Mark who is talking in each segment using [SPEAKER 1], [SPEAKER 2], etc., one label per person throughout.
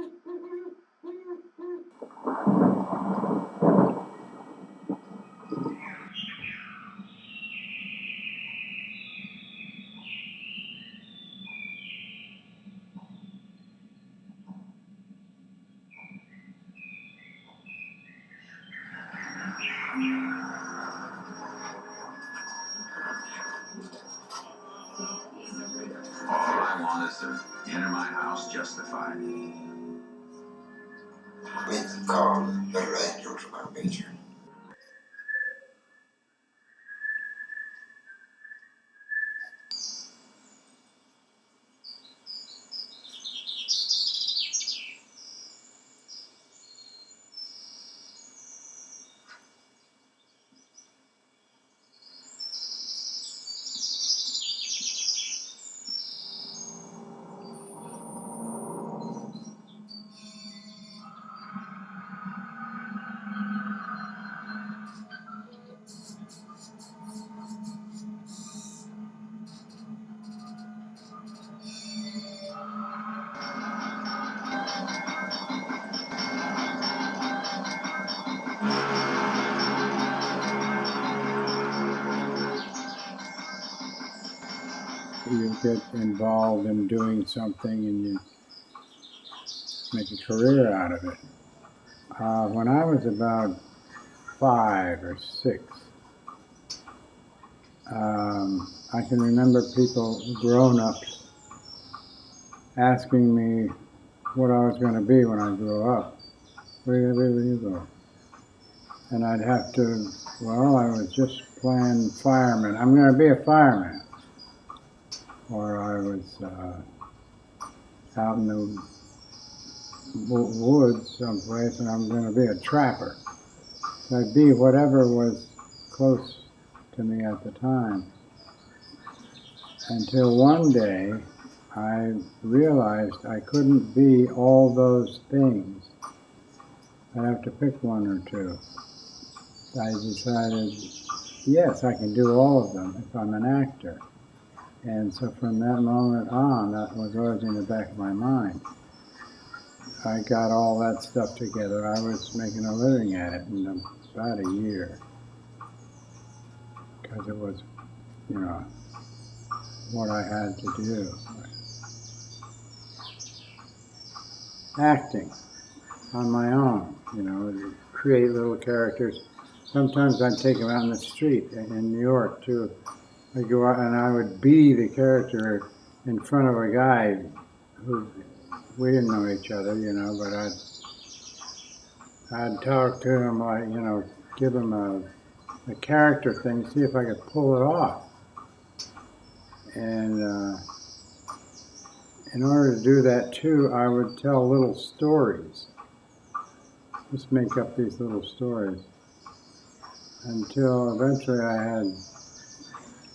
[SPEAKER 1] All I want is to enter my house justified.
[SPEAKER 2] With call little angels of our nature.
[SPEAKER 3] You get involved in doing something and you make a career out of it. When I was about 5 or 6, I can remember people, grown-ups, asking me what I was going to be when I grew up. What are you going to be when you grow up? And I'd have to, well, I was just playing fireman. I'm going to be a fireman. Or I was out in the woods someplace and I'm going to be a trapper. So I'd be whatever was close to me at the time. Until one day I realized I couldn't be all those things. I'd have to pick one or two. I decided, yes, I can do all of them if I'm an actor. And so from that moment on, that was always in the back of my mind. I got all that stuff together. I was making a living at it in about a year. Because it was, you know, what I had to do. Acting on my own, you know, create little characters. Sometimes I'd take them out in the street in New York too. I'd go out and I would be the character in front of a guy who, we didn't know each other, you know, but I'd talk to him, like, you know, give him a character thing, see if I could pull it off. And in order to do that too, I would tell little stories. Just make up these little stories. Until eventually I had,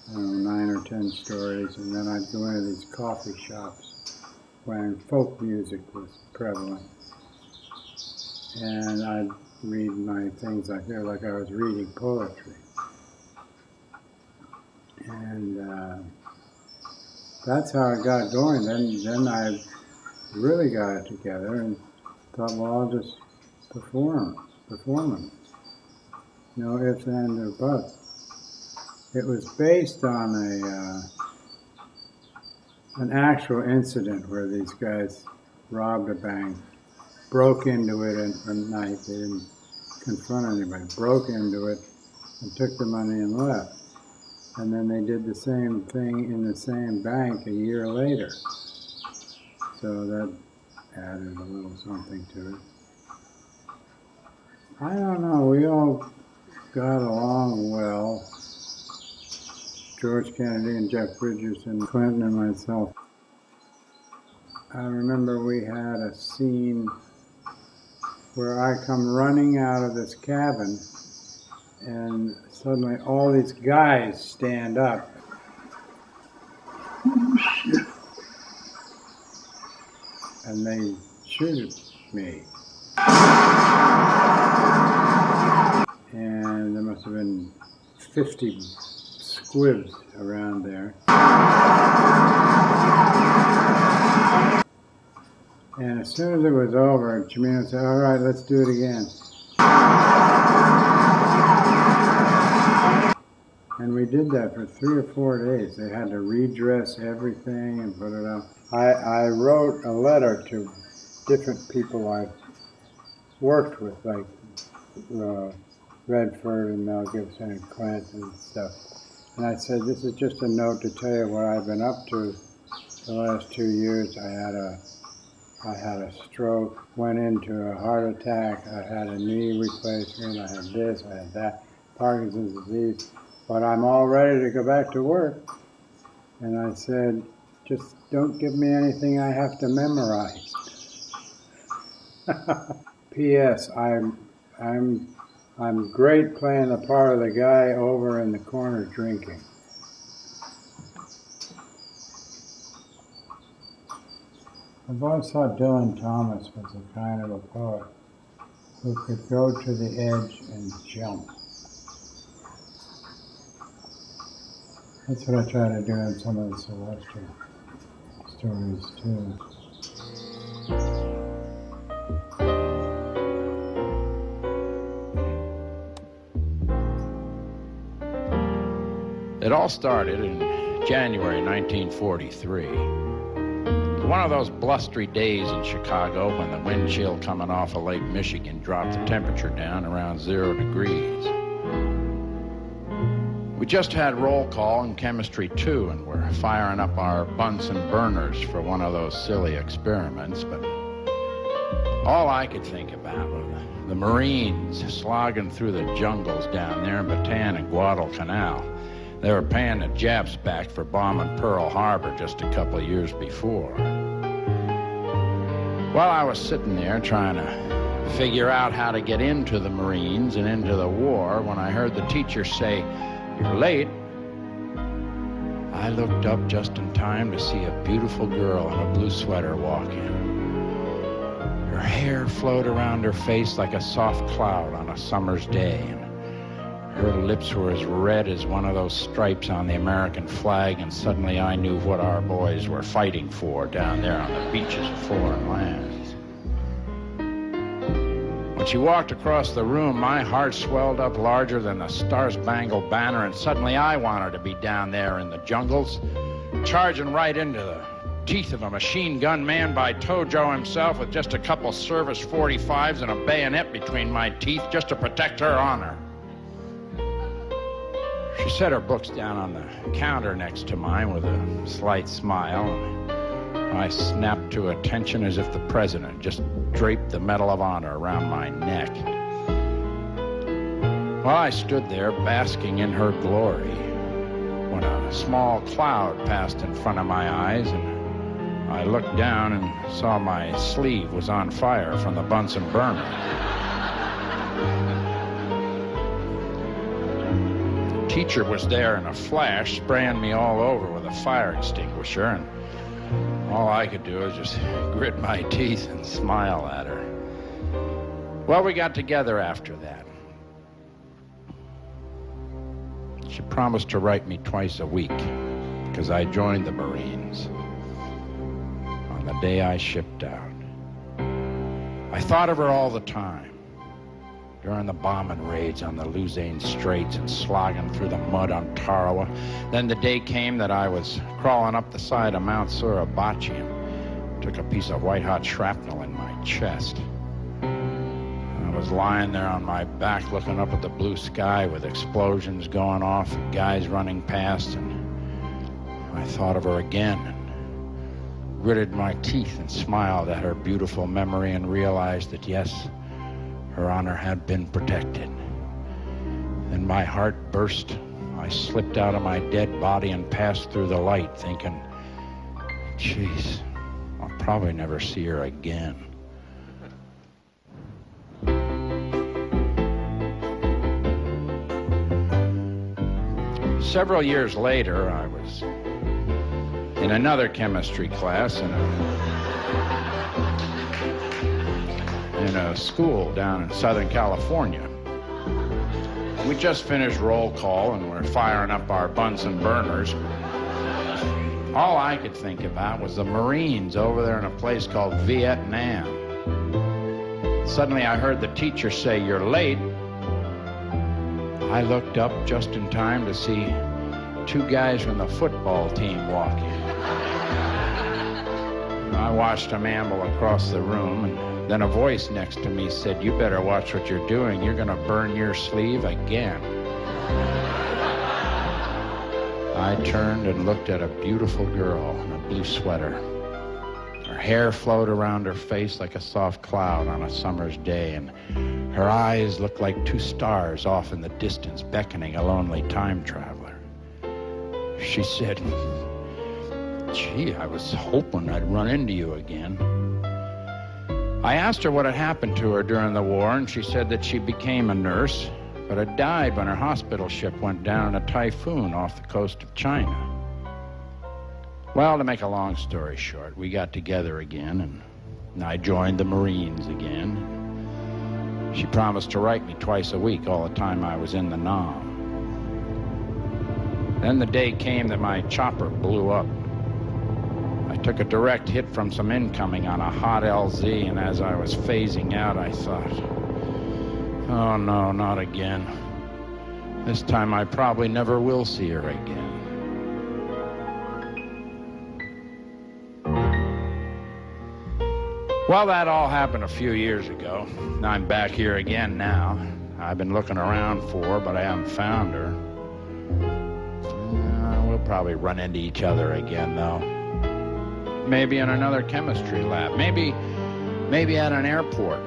[SPEAKER 3] I don't know, 9 or 10 stories, and then I'd go into these coffee shops when folk music was prevalent. And I'd read my things like I was reading poetry. And that's how I got going. Then I really got it together and thought, well, I'll just perform them. No ifs, ands, or buts. It was based on an actual incident where these guys robbed a bank, broke into it at night. They didn't confront anybody. Broke into it and took the money and left. And then they did the same thing in the same bank a year later. So that added a little something to it. I don't know, we all got along well. George Kennedy and Jeff Bridges and Clinton and myself. I remember we had a scene where I come running out of this cabin and suddenly all these guys stand up. And they shoot at me. And there must have been 50 squibs around there. And as soon as it was over, Chimino said, all right, let's do it again. And we did that for 3 or 4 days. They had to redress everything and put it up. I wrote a letter to different people I've worked with, like Redford and Mel Gibson and Clint and stuff. And I said, this is just a note to tell you what I've been up to the last 2 years. I had a stroke, went into a heart attack, I had a knee replacement, I had this, I had that, Parkinson's disease, but I'm all ready to go back to work. And I said, just don't give me anything I have to memorize. P.S. I'm great playing the part of the guy over in the corner drinking. I've always thought Dylan Thomas was a kind of a poet who could go to the edge and jump. That's what I try to do in some of the celestial stories too.
[SPEAKER 4] It all started in January 1943. One of those blustery days in Chicago when the wind chill coming off of Lake Michigan dropped the temperature down around 0 degrees. We just had roll call in Chemistry 2 and we're firing up our Bunsen burners for one of those silly experiments, but all I could think about was the Marines slogging through the jungles down there in Bataan and Guadalcanal. They were paying the Japs back for bombing Pearl Harbor just a couple of years before. While I was sitting there trying to figure out how to get into the Marines and into the war, when I heard the teacher say, "You're late," I looked up just in time to see a beautiful girl in a blue sweater walk in. Her hair flowed around her face like a soft cloud on a summer's day, and her lips were as red as one of those stripes on the American flag, and suddenly I knew what our boys were fighting for down there on the beaches of foreign lands. When she walked across the room, my heart swelled up larger than the Star-Spangled Banner, and suddenly I wanted to be down there in the jungles, charging right into the teeth of a machine gun manned by Tojo himself with just a couple service 45s and a bayonet between my teeth just to protect her honor. She set her books down on the counter next to mine with a slight smile. I snapped to attention as if the president just draped the Medal of Honor around my neck. Well, I stood there basking in her glory when a small cloud passed in front of my eyes, and I looked down and saw my sleeve was on fire from the Bunsen burner. Teacher was there in a flash, spraying me all over with a fire extinguisher, and all I could do was just grit my teeth and smile at her. Well, we got together after that. She promised to write me twice a week because I joined the Marines on the day I shipped out. I thought of her all the time. During the bombing raids on the Luzerne Straits and slogging through the mud on Tarawa. Then the day came that I was crawling up the side of Mount Suribachi and took a piece of white-hot shrapnel in my chest. I was lying there on my back looking up at the blue sky with explosions going off and guys running past, and I thought of her again and gritted my teeth and smiled at her beautiful memory and realized that, yes, her honor had been protected. Then my heart burst. I slipped out of my dead body and passed through the light thinking, geez, I'll probably never see her again. Several years later, I was in another chemistry class in a school down in Southern California. We just finished roll call and we're firing up our Bunsen burners. All I could think about was the Marines over there in a place called Vietnam. Suddenly I heard the teacher say, "You're late." I looked up just in time to see two guys from the football team walking. I watched them amble across the room, and then a voice next to me said, "You better watch what you're doing. You're going to burn your sleeve again." I turned and looked at a beautiful girl in a blue sweater. Her hair flowed around her face like a soft cloud on a summer's day, and her eyes looked like two stars off in the distance, beckoning a lonely time traveler. She said, "Gee, I was hoping I'd run into you again." I asked her what had happened to her during the war, and she said that she became a nurse, but had died when her hospital ship went down in a typhoon off the coast of China. Well, to make a long story short, we got together again, and I joined the Marines again. She promised to write me twice a week all the time I was in the Nam. Then the day came that my chopper blew up. I took a direct hit from some incoming on a hot LZ, and as I was phasing out, I thought, "Oh no, not again. This time I probably never will see her again." Well, that all happened a few years ago. I'm back here again now. I've been looking around for her, but I haven't found her. We'll probably run into each other again, though. Maybe in another chemistry lab. Maybe at an airport.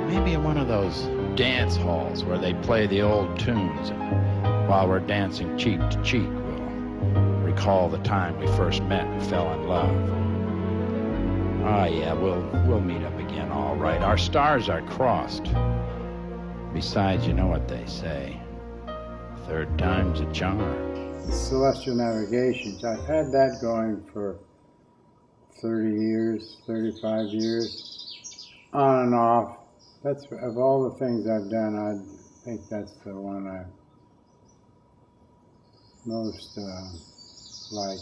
[SPEAKER 4] Maybe in one of those dance halls where they play the old tunes, and while we're dancing cheek to cheek, we'll recall the time we first met and fell in love. Oh yeah, we'll meet up again, all right. Our stars are crossed. Besides, you know what they say. Third time's a charm.
[SPEAKER 3] Celestial Navigations, I've had that going for 30 years, 35 years, on and off. That's, of all the things I've done, I think that's the one I most like.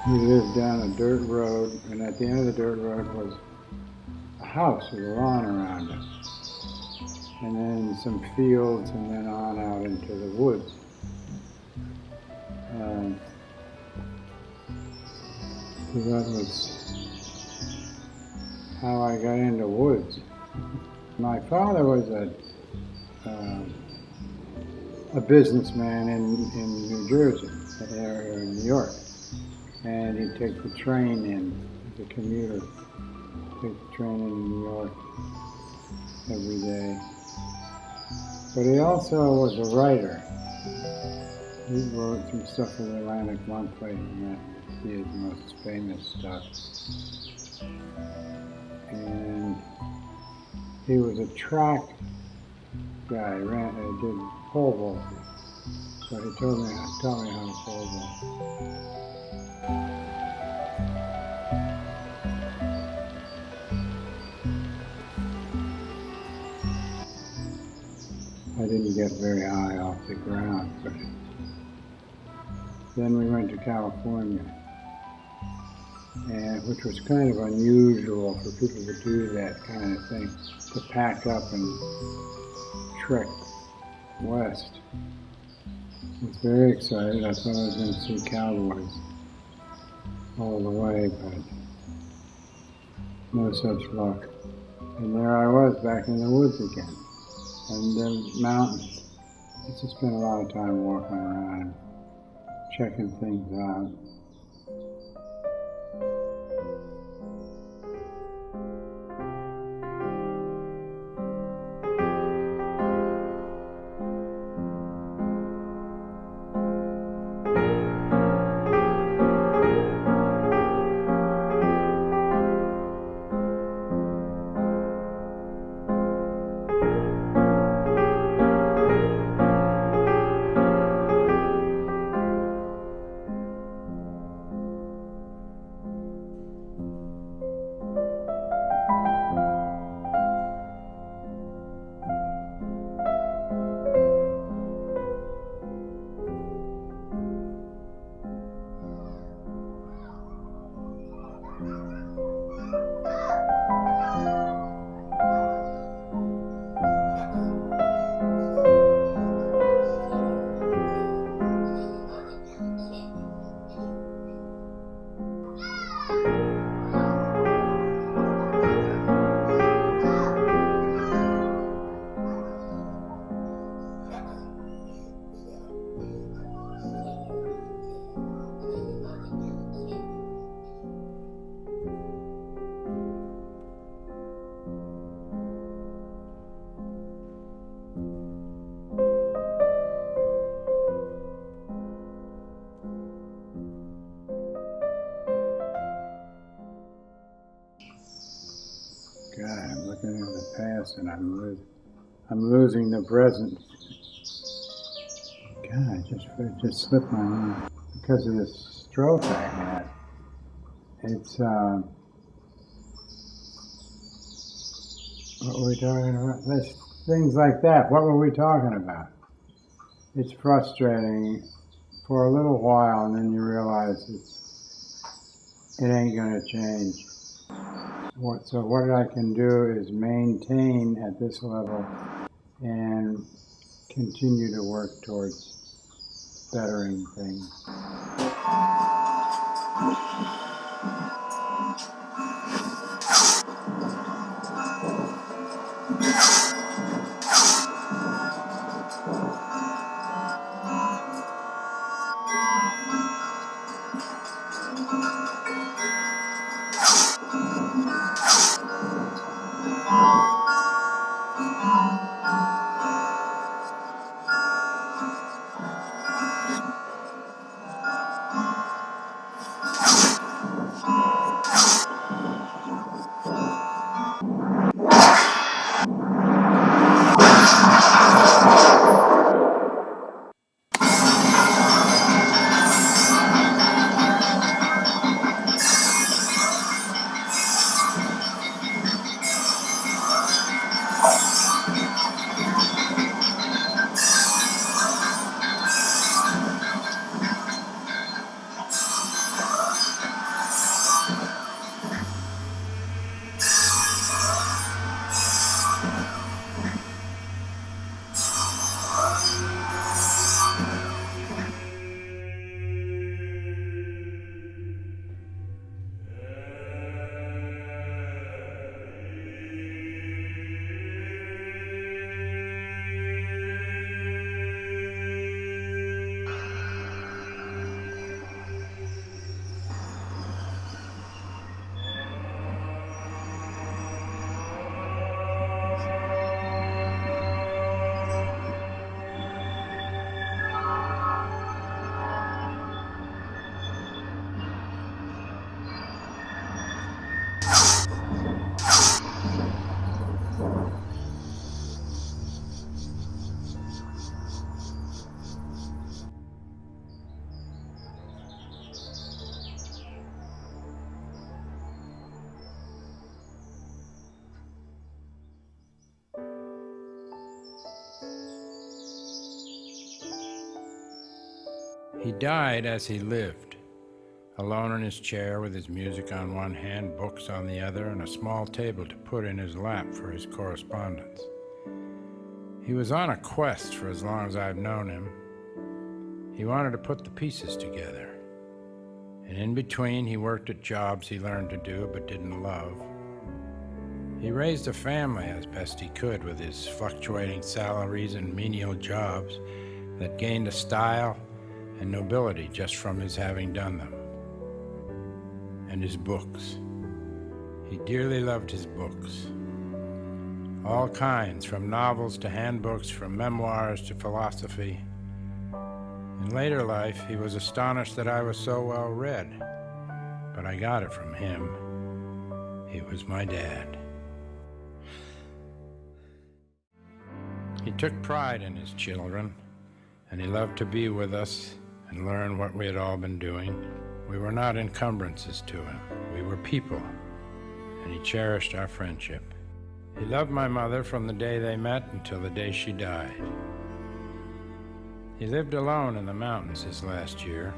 [SPEAKER 3] We lived down a dirt road, and at the end of the dirt road was a house with a lawn around it, and then some fields, and then on out into the woods. So that was how I got into woods. My father was a businessman in New Jersey, that area in New York. And he'd take the train in, as a commuter, take the train in New York every day. But he also was a writer. He wrote some stuff for the Atlantic Monthly, and that's his most famous stuff. And he was a track guy, did pole vaulting. So he taught me how to pole vault. I didn't get very high off the ground, but then we went to California, and which was kind of unusual for people to do that kind of thing, to pack up and trek west. I was very excited. I thought I was going to see cowboys all the way, but no such luck. And there I was back in the woods again. And the mountains. I just spent a lot of time walking around, checking things out. and I'm losing the present. God, it just slipped my mind because of this stroke I had. It's what were we talking about? Things like that. What were we talking about? It's frustrating for a little while, and then you realize it ain't going to change. So what I can do is maintain at this level and continue to work towards bettering things.
[SPEAKER 4] He died as he lived, alone in his chair with his music on one hand, books on the other, and a small table to put in his lap for his correspondence. He was on a quest for as long as I've known him. He wanted to put the pieces together. And in between, he worked at jobs he learned to do but didn't love. He raised a family as best he could with his fluctuating salaries and menial jobs that gained a style and nobility just from his having done them. And his books. He dearly loved his books. All kinds, from novels to handbooks, from memoirs to philosophy. In later life, he was astonished that I was so well read, but I got it from him. He was my dad. He took pride in his children, and he loved to be with us and learn what we had all been doing. We were not encumbrances to him. We were people, and he cherished our friendship. He loved my mother from the day they met until the day she died. He lived alone in the mountains his last year,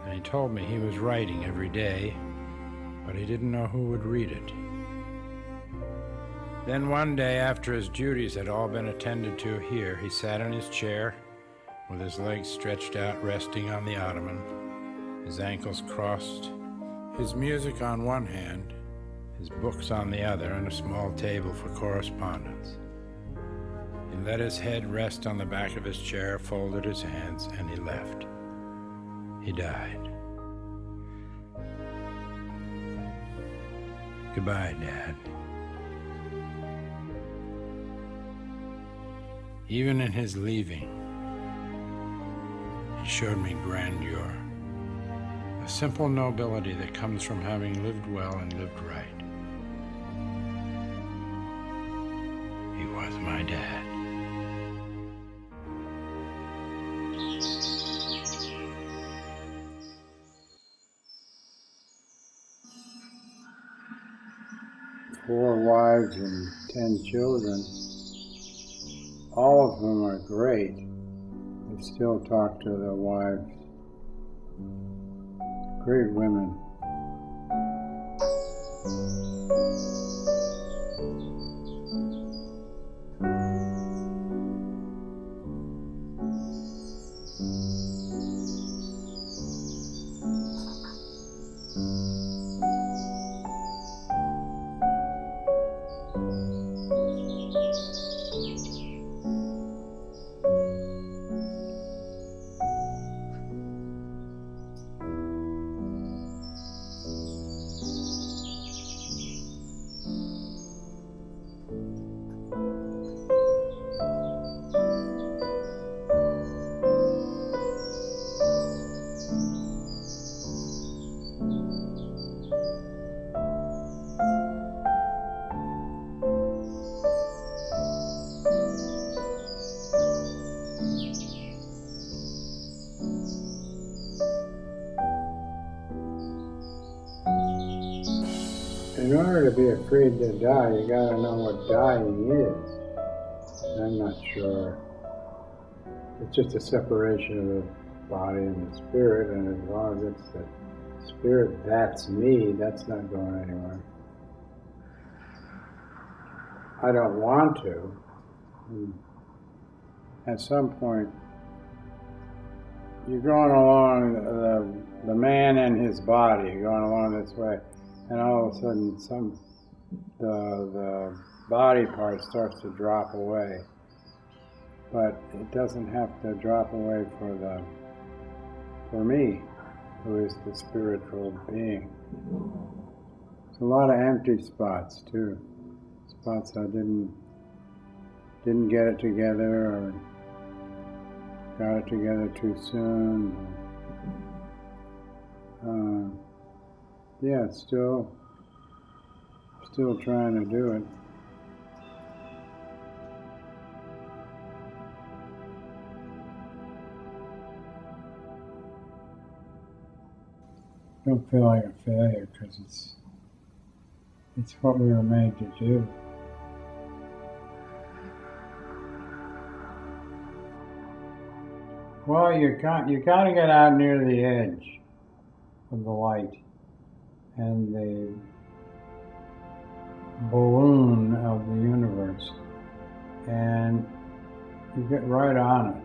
[SPEAKER 4] and he told me he was writing every day, but he didn't know who would read it. Then one day, after his duties had all been attended to here, he sat in his chair with his legs stretched out, resting on the ottoman, his ankles crossed, his music on one hand, his books on the other, and a small table for correspondence. He let his head rest on the back of his chair, folded his hands, and he left. He died. Goodbye, Dad. Even in his leaving, he showed me grandeur, a simple nobility that comes from having lived well and lived right. He was my dad.
[SPEAKER 3] Four wives and 10 children, all of whom are great. I still talk to the wives. Great women. In order to be afraid to die, you gotta know what dying is. I'm not sure. It's just a separation of the body and the spirit, and as long as it's the spirit, that's me, that's not going anywhere. I don't want to. At some point, you're going along, the man and his body, you're going along this way, and all of a sudden the body part starts to drop away. But it doesn't have to drop away for me, who is the spiritual being. There's a lot of empty spots too. Spots I didn't get it together, or got it together too soon. Yeah, still trying to do it. Don't feel like a failure, because it's what we were made to do. Well, you gotta get out near the edge of the light and the balloon of the universe, and you get right on it,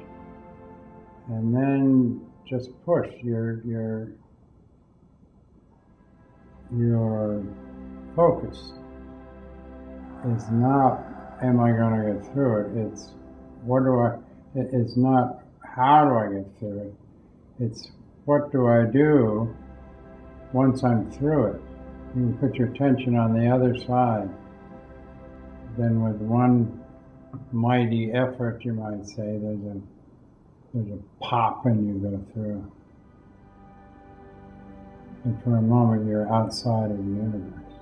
[SPEAKER 3] and then just push. Your focus is not, am I going to get through it? It's it's not how do I get through it? It's what do I do once I'm through it? You can put your attention on the other side. Then with one mighty effort, you might say, there's a pop and you go through. And for a moment, you're outside of the universe.